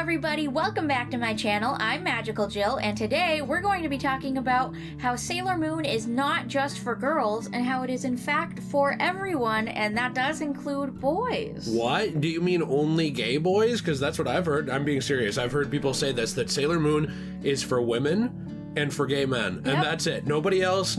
everybody, welcome back to my channel. I'm Magical Jill, and today we're going to be talking about how Sailor Moon is not just for girls and how it is in fact for everyone, and that does include boys. What? Do you mean only gay boys? Because that's what I've heard. I'm being serious. I've heard people say this, that Sailor Moon is for women and for gay men, and that's it. Nobody else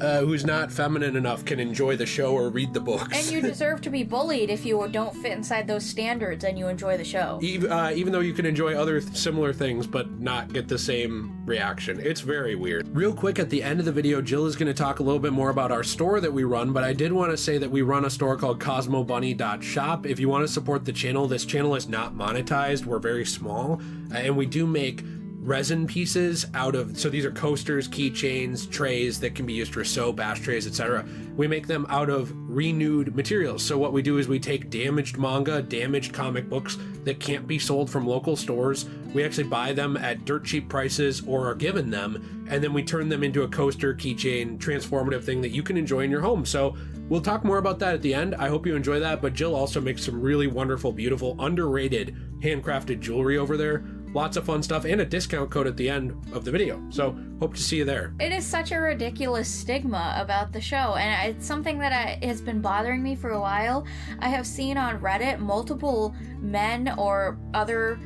who's not feminine enough can enjoy the show or read the books. And you deserve to be bullied if you don't fit inside those standards and you enjoy the show. Even though you can enjoy other similar things but not get the same reaction. It's very weird. Real quick, at the end of the video, Jill is going to talk a little bit more about our store that we run, but I did want to say that we run a store called CosmoBunny.shop. If you want to support the channel, this channel is not monetized. We're very small, and we do make resin pieces out of, so these are coasters, keychains, trays that can be used for soap, ashtrays, etc. We make them out of renewed materials. So what we do is we take damaged manga, damaged comic books that can't be sold from local stores. We actually buy them at dirt cheap prices or are given them, and then we turn them into a coaster, keychain, transformative thing that you can enjoy in your home. So we'll talk more about that at the end. I hope you enjoy that, but Jill also makes some really wonderful, beautiful, underrated, handcrafted jewelry over there. Lots of fun stuff and a discount code at the end of the video. So hope to see you there. It is such a ridiculous stigma about the show, and it's something that has been bothering me for a while. I have seen on Reddit multiple men or other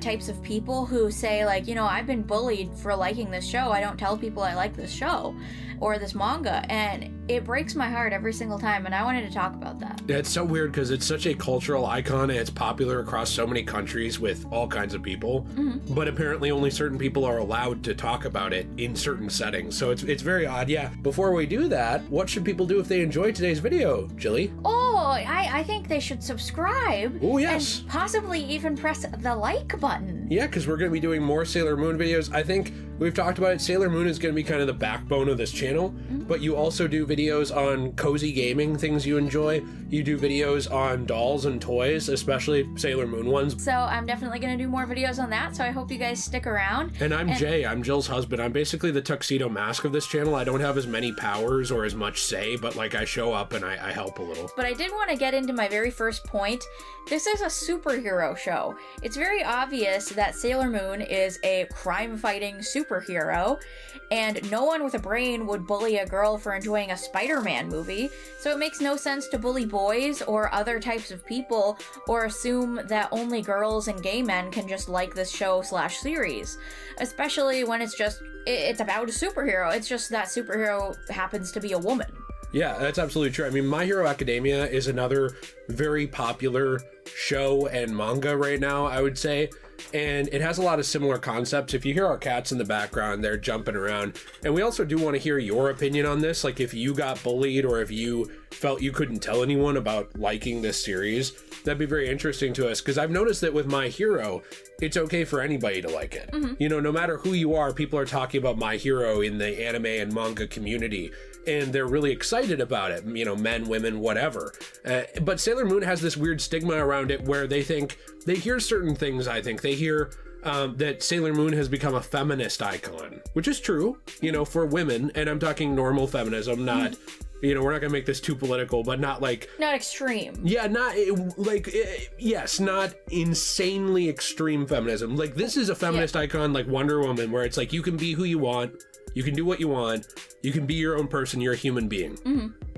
types of people who say, like, you know, I've been bullied for liking this show. I don't tell people I like this show or this manga, and it breaks my heart every single time, and I wanted to talk about that. Yeah, it's so weird because it's such a cultural icon and it's popular across so many countries with all kinds of people, but apparently only certain people are allowed to talk about it in certain settings. So it's very odd. Yeah, before we do that, what should people do if they enjoy today's video, Jilly? Oh, I think they should subscribe. Oh, yes. And possibly even press the like button. Yeah, because we're going to be doing more Sailor Moon videos. I think we've talked about it. Sailor Moon is going to be kind of the backbone of this channel, but you also do videos on cozy gaming, things you enjoy. You do videos on dolls and toys, especially Sailor Moon ones. So I'm definitely going to do more videos on that, so I hope you guys stick around. And I'm Jay. I'm Jill's husband. I'm basically the tuxedo mask of this channel. I don't have as many powers or as much say, but like I show up and I help a little. But I did want to get into my very first point. This is a superhero show. It's very obvious that Sailor Moon is a crime-fighting superhero, and no one with a brain would bully a girl for enjoying a Spider-Man movie, so it makes no sense to bully boys or other types of people or assume that only girls and gay men can just like this show / series, especially when it's about a superhero. It's just that superhero happens to be a woman. Yeah, that's absolutely true. I mean, My Hero Academia is another very popular show and manga right now, I would say. And it has a lot of similar concepts. If you hear our cats in the background, they're jumping around. And we also do want to hear your opinion on this. Like if you got bullied or if you felt you couldn't tell anyone about liking this series, that'd be very interesting to us. Because I've noticed that with My Hero, it's okay for anybody to like it. You know, no matter who you are, people are talking about My Hero in the anime and manga community. And they're really excited about it, you know, men, women, whatever. But Sailor Moon has this weird stigma around it where they hear certain things, I think. They hear that Sailor Moon has become a feminist icon, which is true, you know, for women. And I'm talking normal feminism, not, you know, we're not going to make this too political, but not like... Not extreme. Yeah, not like, yes, not insanely extreme feminism. Like this is a feminist icon like Wonder Woman, where it's like you can be who you want. You can do what you want. You can be your own person. You're a human being.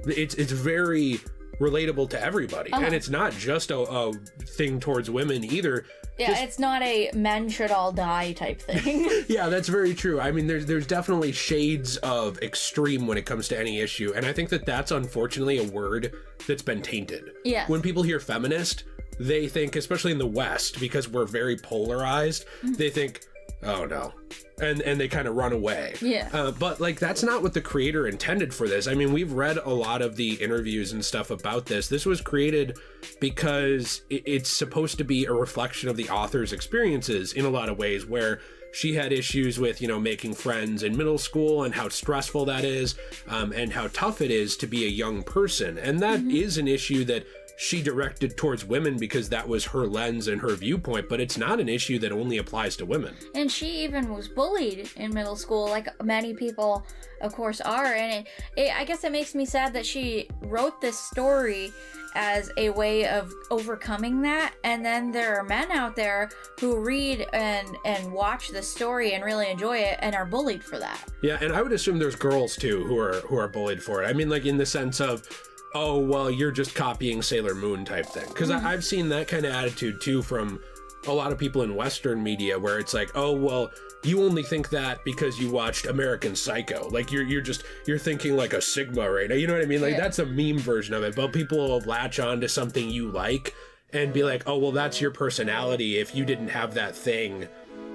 It's very relatable to everybody. And it's not just a thing towards women either. Yeah, it's not a men should all die type thing. Yeah, that's very true. I mean, there's definitely shades of extreme when it comes to any issue. And I think that that's unfortunately a word that's been tainted. Yeah. When people hear feminist, they think, especially in the West, because we're very polarized, they think, oh no. And they kind of run away. Yeah. But like, that's not what the creator intended for this. I mean, we've read a lot of the interviews and stuff about this. This was created because it's supposed to be a reflection of the author's experiences in a lot of ways, where she had issues with, you know, making friends in middle school and how stressful that is, and how tough it is to be a young person. And that is an issue that she directed towards women because that was her lens and her viewpoint, but it's not an issue that only applies to women. And she even was bullied in middle school, like many people, of course, are. And I guess it makes me sad that she wrote this story as a way of overcoming that, and then there are men out there who read and watch the story and really enjoy it and are bullied for that. Yeah, and I would assume there's girls too who are bullied for it. I mean, like in the sense of, oh, well, you're just copying Sailor Moon type thing. Because I've seen that kind of attitude too from a lot of people in Western media, where it's like, oh, well, you only think that because you watched American Psycho. Like you're thinking like a Stigma right now. You know what I mean? Like that's a meme version of it, but people will latch on to something you like and be like, oh, well, that's your personality. If you didn't have that thing,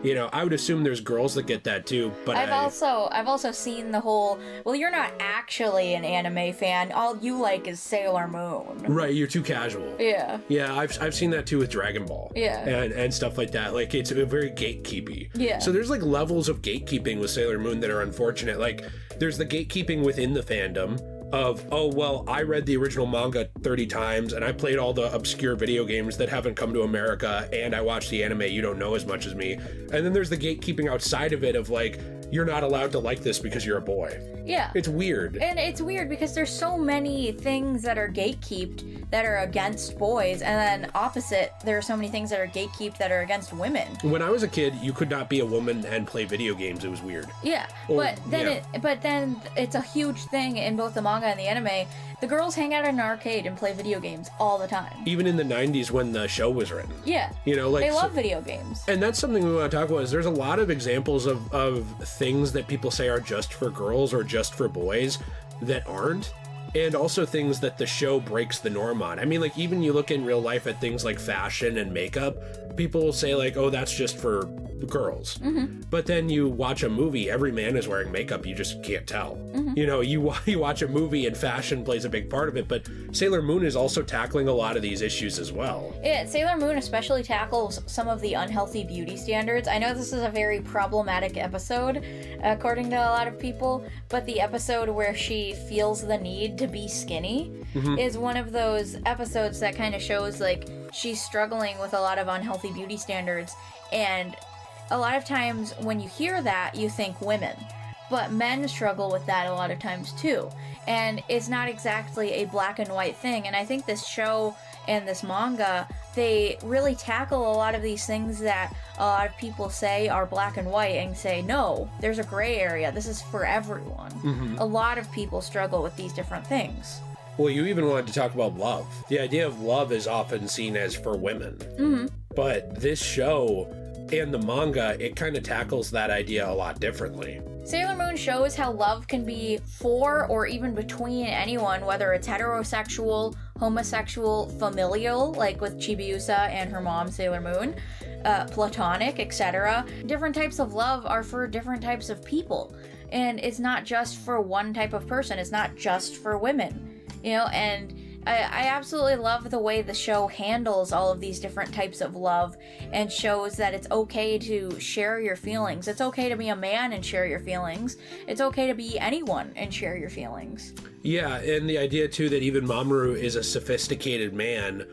you know, I would assume there's girls that get that too, but I've also seen the whole, well, you're not actually an anime fan. All you like is Sailor Moon. Right, you're too casual. Yeah. Yeah, I've seen that too with Dragon Ball. Yeah. And stuff like that. Like it's very gatekeepy. Yeah. So there's like levels of gatekeeping with Sailor Moon that are unfortunate. Like there's the gatekeeping within the fandom of, oh, well, I read the original manga 30 times and I played all the obscure video games that haven't come to America and I watched the anime, you don't know as much as me. And then there's the gatekeeping outside of it of like, you're not allowed to like this because you're a boy. Yeah. It's weird. And it's weird because there's so many things that are gatekeeped that are against boys, and then opposite, there are so many things that are gatekeeped that are against women. When I was a kid, you could not be a woman and play video games. It was weird. Yeah. But then it's a huge thing in both the manga and the anime. The girls hang out in an arcade and play video games all the time. Even in the 90s when the show was written. Yeah. You know, like they love video games. And that's something we want to talk about is there's a lot of examples of things that people say are just for girls or just for boys that aren't. And also things that the show breaks the norm on. I mean, like, even you look in real life at things like fashion and makeup, people will say, like, oh, that's just for girls. Mm-hmm. But then you watch a movie, every man is wearing makeup, you just can't tell. Mm-hmm. You know, you watch a movie and fashion plays a big part of it, but Sailor Moon is also tackling a lot of these issues as well. Yeah, Sailor Moon especially tackles some of the unhealthy beauty standards. I know this is a very problematic episode, according to a lot of people, but the episode where she feels the need to be skinny is one of those episodes that kind of shows, like, she's struggling with a lot of unhealthy beauty standards, and a lot of times when you hear that, you think women. But men struggle with that a lot of times too. And it's not exactly a black and white thing. And I think this show and this manga, they really tackle a lot of these things that a lot of people say are black and white and say, no, there's a gray area. This is for everyone. Mm-hmm. A lot of people struggle with these different things. Well, you even wanted to talk about love. The idea of love is often seen as for women. Mm-hmm. But this show and the manga, it kind of tackles that idea a lot differently. Sailor Moon shows how love can be for or even between anyone, whether it's heterosexual, homosexual, familial, like with Chibiusa and her mom, Sailor Moon, platonic, etc. Different types of love are for different types of people. And it's not just for one type of person. It's not just for women, you know, and I absolutely love the way the show handles all of these different types of love and shows that it's okay to share your feelings. It's okay to be a man and share your feelings. It's okay to be anyone and share your feelings. Yeah, and the idea too that even Mamoru is a sophisticated man,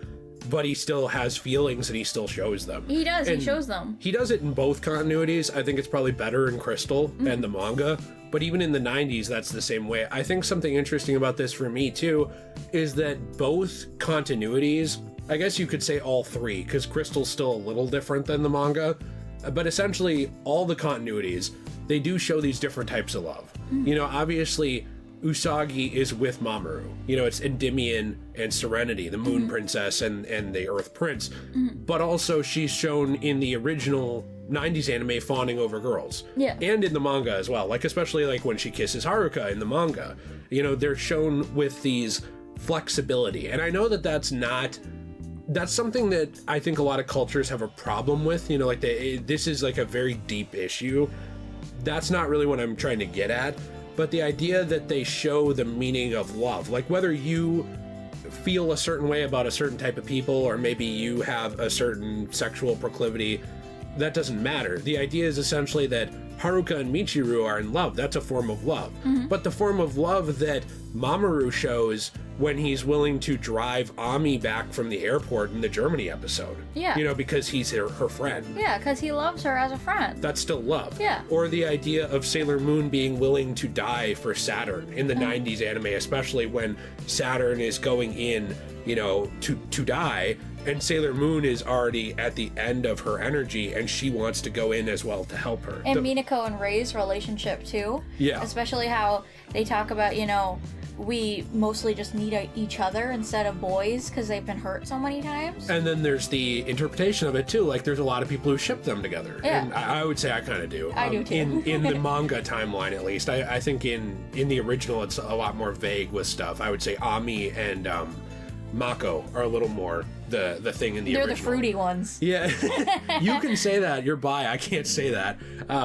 but he still has feelings and he still shows them. He does, and he shows them. He does it in both continuities. I think it's probably better in Crystal and the manga, but even in the 90s, that's the same way. I think something interesting about this for me too is that both continuities, I guess you could say all three, because Crystal's still a little different than the manga, but essentially all the continuities, they do show these different types of love. You know, obviously, Usagi is with Mamoru. You know, it's Endymion and Serenity, the Moon Princess and the Earth Prince. But also she's shown in the original 90s anime fawning over girls. Yeah. And in the manga as well. Like, especially like when she kisses Haruka in the manga. You know, they're shown with these flexibility. And I know that that's something that I think a lot of cultures have a problem with. You know, like this is like a very deep issue. That's not really what I'm trying to get at. But the idea that they show the meaning of love, like whether you feel a certain way about a certain type of people, or maybe you have a certain sexual proclivity, that doesn't matter. The idea is essentially that Haruka and Michiru are in love. That's a form of love. But the form of love that Mamoru shows when he's willing to drive Ami back from the airport in the Germany episode. Yeah. You know, because he's her friend. Yeah, because he loves her as a friend. That's still love. Yeah. Or the idea of Sailor Moon being willing to die for Saturn in the 90s anime, especially when Saturn is going in, you know, to die, and Sailor Moon is already at the end of her energy, and she wants to go in as well to help her. And Minako and Rei's relationship, too. Yeah. Especially how they talk about, you know, we mostly just need each other instead of boys because they've been hurt so many times. And then there's the interpretation of it, too. Like, there's a lot of people who ship them together. Yeah. And I would say I kind of do. I do, too. In the manga timeline, at least. I think in the original, it's a lot more vague with stuff. I would say Ami and Mako are a little more the thing in the original. They're the fruity ones. Yeah. You can say that. You're bi. I can't say that.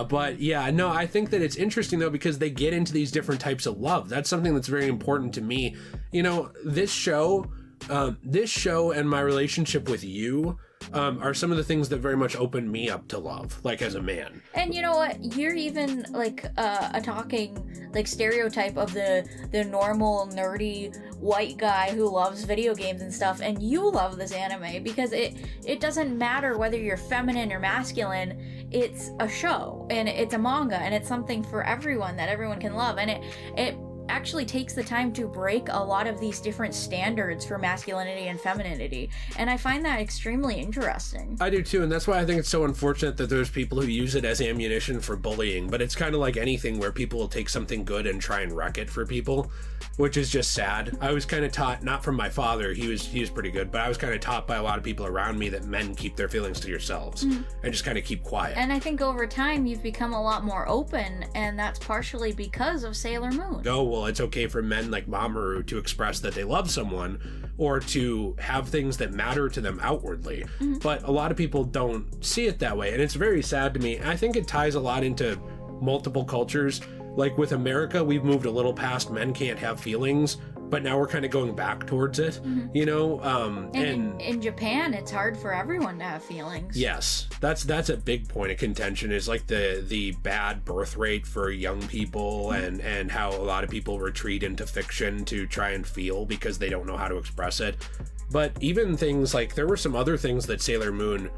But yeah, no, I think that it's interesting, though, because they get into these different types of love. That's something that's very important to me. You know, this show and my relationship with you are some of the things that very much opened me up to love, like as a man. And you know what? You're even like a talking like stereotype of the normal nerdy white guy who loves video games and stuff, and you love this anime because it doesn't matter whether you're feminine or masculine. It's a show and it's a manga and it's something for everyone that everyone can love, and it actually takes the time to break a lot of these different standards for masculinity and femininity, and I find that extremely interesting. I do too, and that's why I think it's so unfortunate that there's people who use it as ammunition for bullying. But it's kind of like anything where people will take something good and try and wreck it for people, which is just sad. I was kind of taught, not from my father, he was pretty good, but I was kind of taught by a lot of people around me that men keep their feelings to yourselves and just kind of keep quiet. And I think over time you've become a lot more open, and that's partially because of Sailor Moon. Oh, well, it's okay for men like Mamoru to express that they love someone or to have things that matter to them outwardly. But a lot of people don't see it that way, and it's very sad to me. I think it ties a lot into multiple cultures. Like with America, we've moved a little past men can't have feelings, but now we're kind of going back towards it, you know? And in Japan, it's hard for everyone to have feelings. Yes, that's a big point of contention, is like the bad birth rate for young people and how a lot of people retreat into fiction to try and feel because they don't know how to express it. But even things like, there were some other things that Sailor Moon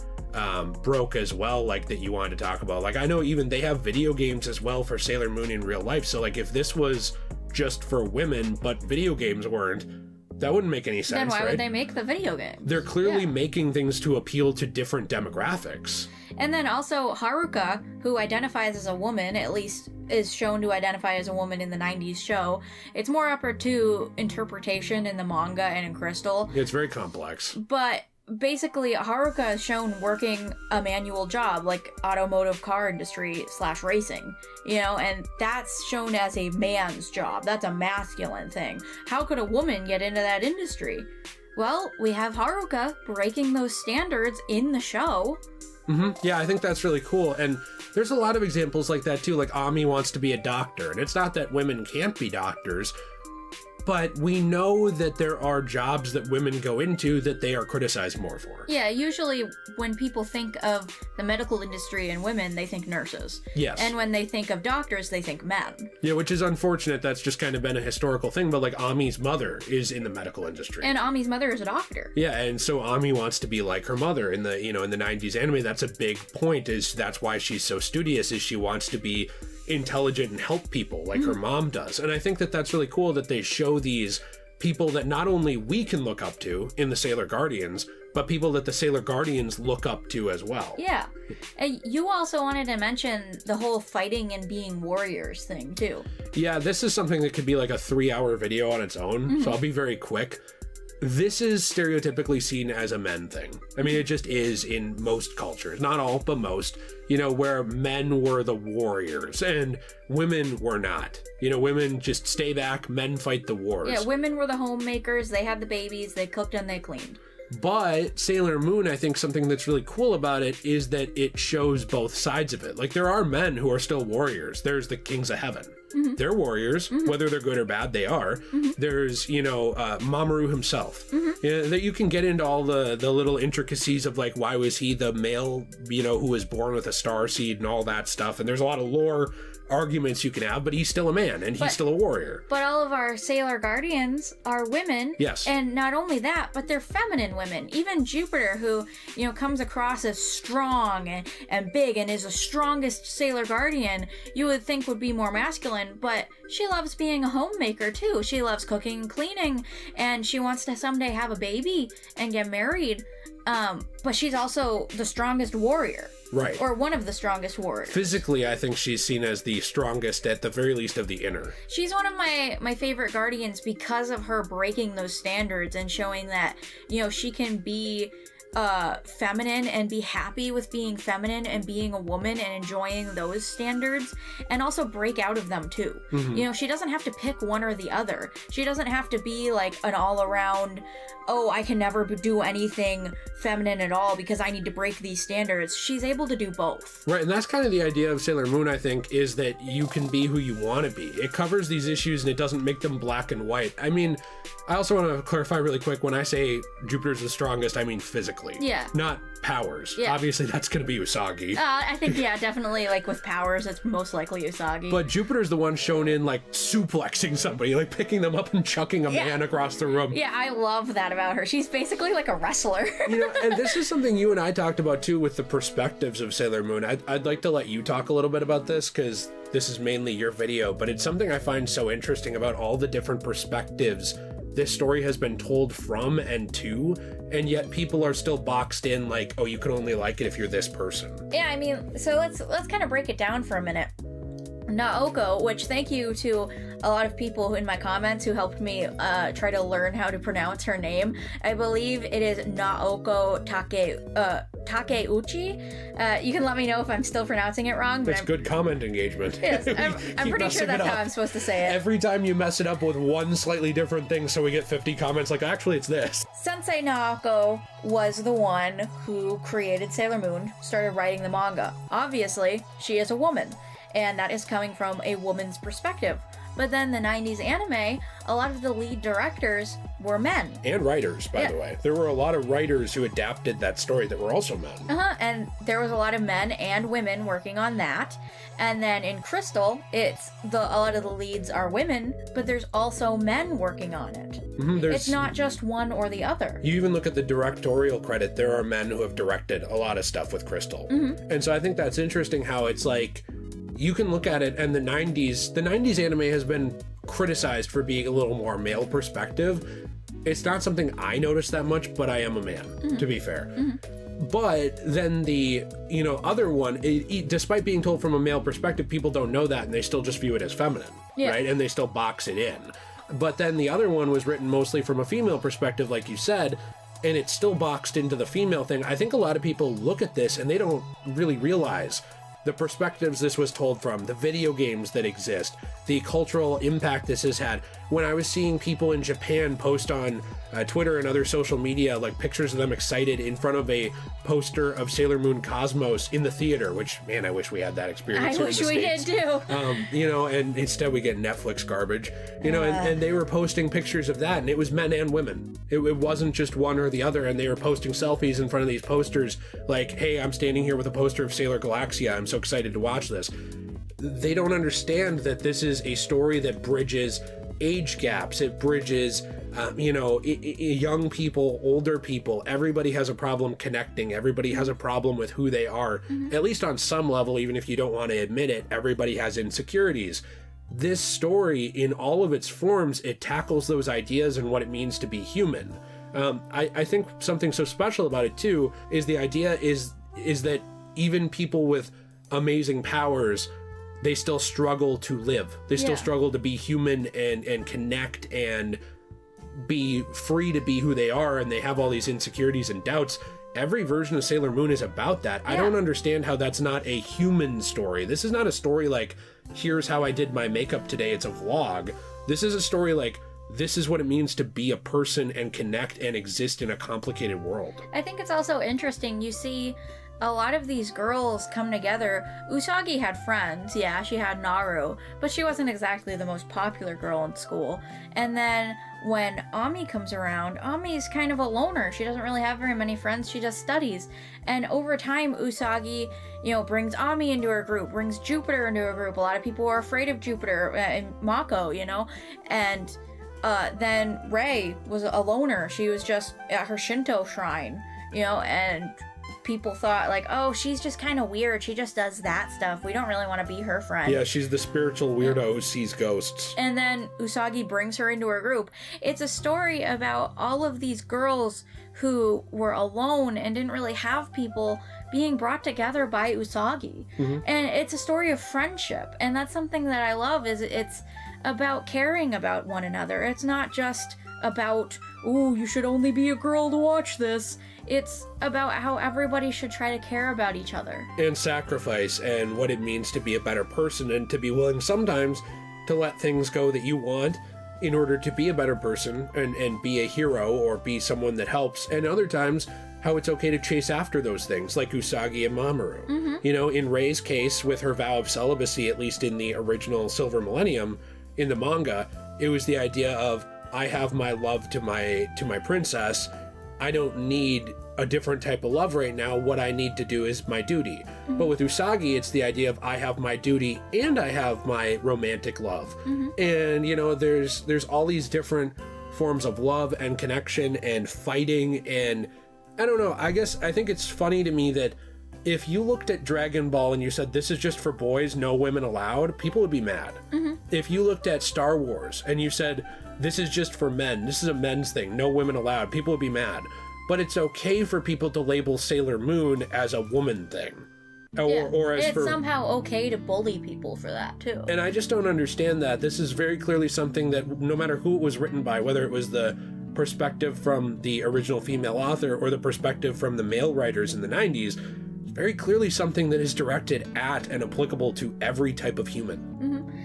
broke as well, like that you wanted to talk about. Like, I know even they have video games as well for Sailor Moon in real life. So like, if this was just for women, but video games weren't, that wouldn't make any sense. Then why right? would they make the video game? They're clearly making things to appeal to different demographics. And then also Haruka, who identifies as a woman, at least is shown to identify as a woman in the 90s show. It's more up to interpretation in the manga and in Crystal. It's very complex. But basically, Haruka is shown working a manual job, like automotive car industry / racing, you know, and that's shown as a man's job. That's a masculine thing. How could a woman get into that industry? Well, we have Haruka breaking those standards in the show. Yeah, I think that's really cool. And there's a lot of examples like that too. Like Ami wants to be a doctor, and it's not that women can't be doctors, but we know that there are jobs that women go into that they are criticized more for. Yeah, usually when people think of the medical industry and women, they think nurses. Yes. And when they think of doctors, they think men. Yeah, which is unfortunate. That's just kind of been a historical thing. But like Ami's mother is in the medical industry. And Ami's mother is a doctor. Yeah, and so Ami wants to be like her mother in the, you know, in the 90s anime. That's a big point, is that's why she's so studious, is she wants to be intelligent and help people like her mom does. And I think that that's really cool that they show these people that not only we can look up to in the Sailor Guardians, but people that the Sailor Guardians look up to as well. Yeah. You also wanted to mention the whole fighting and being warriors thing too. Yeah, this is something that could be like a 3-hour video on its own, so I'll be very quick. This is stereotypically seen as a men thing. I mean, it just is in most cultures. Not all, but most. You know, where men were the warriors and women were not. You know, women just stay back, men fight the wars. Yeah, women were the homemakers, they had the babies, they cooked and they cleaned. But Sailor Moon, I think something that's really cool about it is that it shows both sides of it. Like, there are men who are still warriors. There's the Kings of Heaven. They're warriors, whether they're good or bad, they are. There's, Mamoru himself. That you can get into all the little intricacies of like, why was he the male, who was born with a star seed and all that stuff. And there's a lot of lore arguments you can have, but he's still a man and he's still a warrior. But all of our Sailor Guardians are women. Yes. And not only that, but they're feminine women. Even Jupiter, who, comes across as strong and big and is the strongest Sailor Guardian, you would think would be more masculine, but she loves being a homemaker too. She loves cooking and cleaning, and she wants to someday have a baby and get married. But she's also the strongest warrior. Right. Or one of the strongest warriors. Physically, I think she's seen as the strongest, at the very least, of the inner. She's one of my favorite Guardians because of her breaking those standards and showing that, she can be feminine and be happy with being feminine and being a woman and enjoying those standards, and also break out of them too. She doesn't have to pick one or the other. She doesn't have to be like an all-around, I can never do anything feminine at all because I need to break these standards. She's able to do both. Right, and that's kind of the idea of Sailor Moon, I think, is that you can be who you want to be. It covers these issues and it doesn't make them black and white. I mean, I also want to clarify really quick, when I say Jupiter's the strongest, I mean physically. Yeah. Not powers. Yeah. Obviously, that's going to be Usagi. I think, definitely, like, with powers, it's most likely Usagi. But Jupiter's the one shown in, like, suplexing somebody, like, picking them up and chucking a man across the room. Yeah, I love that about her. She's basically like a wrestler. And this is something you and I talked about, too, with the perspectives of Sailor Moon. I'd like to let you talk a little bit about this, because this is mainly your video, but it's something I find so interesting about all the different perspectives this story has been told from and to, and yet people are still boxed in like, you can only like it if you're this person. Yeah, I mean, so let's kind of break it down for a minute. Naoko, which thank you to a lot of people in my comments who helped me try to learn how to pronounce her name. I believe it is Naoko Takeuchi. You can let me know if I'm still pronouncing it wrong. But it's good comment engagement. Yes, I'm pretty sure that's how I'm supposed to say it. Every time you mess it up with one slightly different thing, so we get 50 comments like, actually it's this. Sensei Naoko was the one who created Sailor Moon, started writing the manga. Obviously, she is a woman, and that is coming from a woman's perspective. But then the 90s anime, a lot of the lead directors were men. And writers, by the way. There were a lot of writers who adapted that story that were also men. And there was a lot of men and women working on that. And then in Crystal, a lot of the leads are women, but there's also men working on it. It's not just one or the other. You even look at the directorial credit, there are men who have directed a lot of stuff with Crystal. And so I think that's interesting how it's like, you can look at it, and the 90s anime has been criticized for being a little more male perspective. It's not something I notice that much, but I am a man, to be fair. But then the, other one, despite being told from a male perspective, people don't know that, and they still just view it as feminine, right? And they still box it in. But then the other one was written mostly from a female perspective, like you said, and it's still boxed into the female thing. I think a lot of people look at this and they don't really realize the perspectives this was told from, the video games that exist, the cultural impact this has had. When I was seeing people in Japan post on Twitter and other social media, like pictures of them excited in front of a poster of Sailor Moon Cosmos in the theater, which, man, I wish we had that experience. I wish we did too. And instead we get Netflix garbage, and they were posting pictures of that, and it was men and women. It wasn't just one or the other, and they were posting selfies in front of these posters like, hey, I'm standing here with a poster of Sailor Galaxia. I'm so excited to watch this. They don't understand that this is a story that bridges age gaps. It bridges, young people, older people. Everybody has a problem connecting. Everybody has a problem with who they are. At least on some level, even if you don't want to admit it, everybody has insecurities. This story, in all of its forms, it tackles those ideas and what it means to be human. I think something so special about it, too, is the idea is that even people with amazing powers, they still struggle to live. They still struggle to be human and connect and be free to be who they are, and they have all these insecurities and doubts. Every version of Sailor Moon is about that. I don't understand how that's not a human story. This is not a story like, here's how I did my makeup today. It's a vlog. This is a story like, this is what it means to be a person and connect and exist in a complicated world. I think it's also interesting. You see a lot of these girls come together. Usagi had friends, yeah, she had Naru, but she wasn't exactly the most popular girl in school. And then when Ami comes around, Ami's kind of a loner. She doesn't really have very many friends, she just studies. And over time, Usagi, brings Ami into her group, brings Jupiter into her group. A lot of people were afraid of Jupiter and Mako, and then Rei was a loner. She was just at her Shinto shrine, and people thought like, oh, she's just kind of weird. She just does that stuff. We don't really want to be her friend. Yeah, she's the spiritual weirdo who sees ghosts. And then Usagi brings her into her group. It's a story about all of these girls who were alone and didn't really have people being brought together by Usagi. And it's a story of friendship. And that's something that I love, is it's about caring about one another. It's not just about, oh, you should only be a girl to watch this. It's about how everybody should try to care about each other. And sacrifice, and what it means to be a better person, and to be willing sometimes to let things go that you want in order to be a better person and be a hero or be someone that helps. And other times, how it's okay to chase after those things, like Usagi and Mamoru. In Rei's case, with her vow of celibacy, at least in the original Silver Millennium, in the manga, it was the idea of, I have my love to my princess. I don't need a different type of love right now. What I need to do is my duty. But with Usagi, it's the idea of, I have my duty and I have my romantic love. And, there's all these different forms of love and connection and fighting. And I don't know, I think it's funny to me that if you looked at Dragon Ball and you said, this is just for boys, no women allowed, people would be mad. If you looked at Star Wars and you said, this is just for men, this is a men's thing, no women allowed, people would be mad. But it's okay for people to label Sailor Moon as a woman thing. Or as it's somehow okay to bully people for that, too. And I just don't understand that. This is very clearly something that, no matter who it was written by, whether it was the perspective from the original female author or the perspective from the male writers in the 90s, very clearly something that is directed at and applicable to every type of human.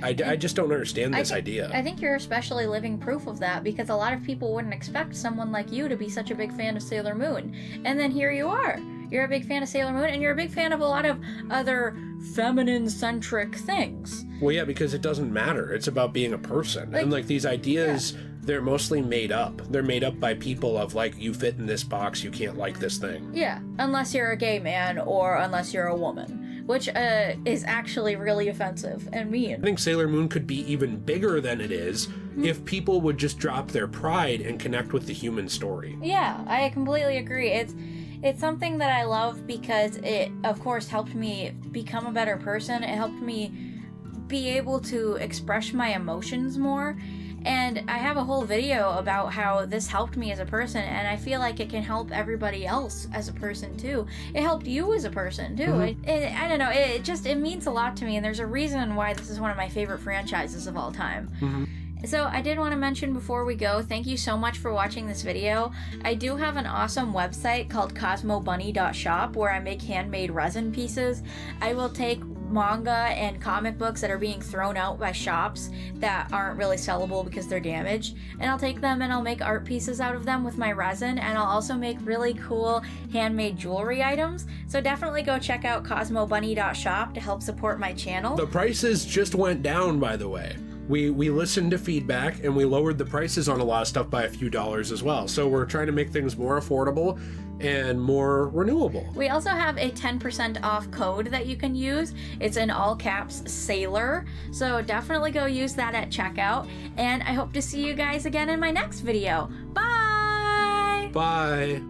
I just don't understand this idea. I think you're especially living proof of that, because a lot of people wouldn't expect someone like you to be such a big fan of Sailor Moon. And then here you are. You're a big fan of Sailor Moon, and you're a big fan of a lot of other feminine-centric things. Well, yeah, because it doesn't matter. It's about being a person. And these ideas... Yeah. They're mostly made up. They're made up by people of you fit in this box, you can't like this thing. Yeah, unless you're a gay man or unless you're a woman, which is actually really offensive and mean. I think Sailor Moon could be even bigger than it is if people would just drop their pride and connect with the human story. Yeah, I completely agree. It's something that I love because it, of course, helped me become a better person. It helped me be able to express my emotions more. And I have a whole video about how this helped me as a person, and I feel like it can help everybody else as a person too. It helped you as a person too. I don't know, it means a lot to me, and there's a reason why this is one of my favorite franchises of all time. So I did want to mention before we go, thank you so much for watching this video. I do have an awesome website called cosmobunny.shop where I make handmade resin pieces. I will take manga and comic books that are being thrown out by shops that aren't really sellable because they're damaged, and I'll take them and I'll make art pieces out of them with my resin, and I'll also make really cool handmade jewelry items. So definitely go check out cosmobunny.shop to help support my channel. The prices just went down, by the way. We listened to feedback and we lowered the prices on a lot of stuff by a few dollars as well. So we're trying to make things more affordable and more renewable. We also have a 10% off code that you can use. It's in all caps, Sailor. So definitely go use that at checkout. And I hope to see you guys again in my next video. Bye! Bye!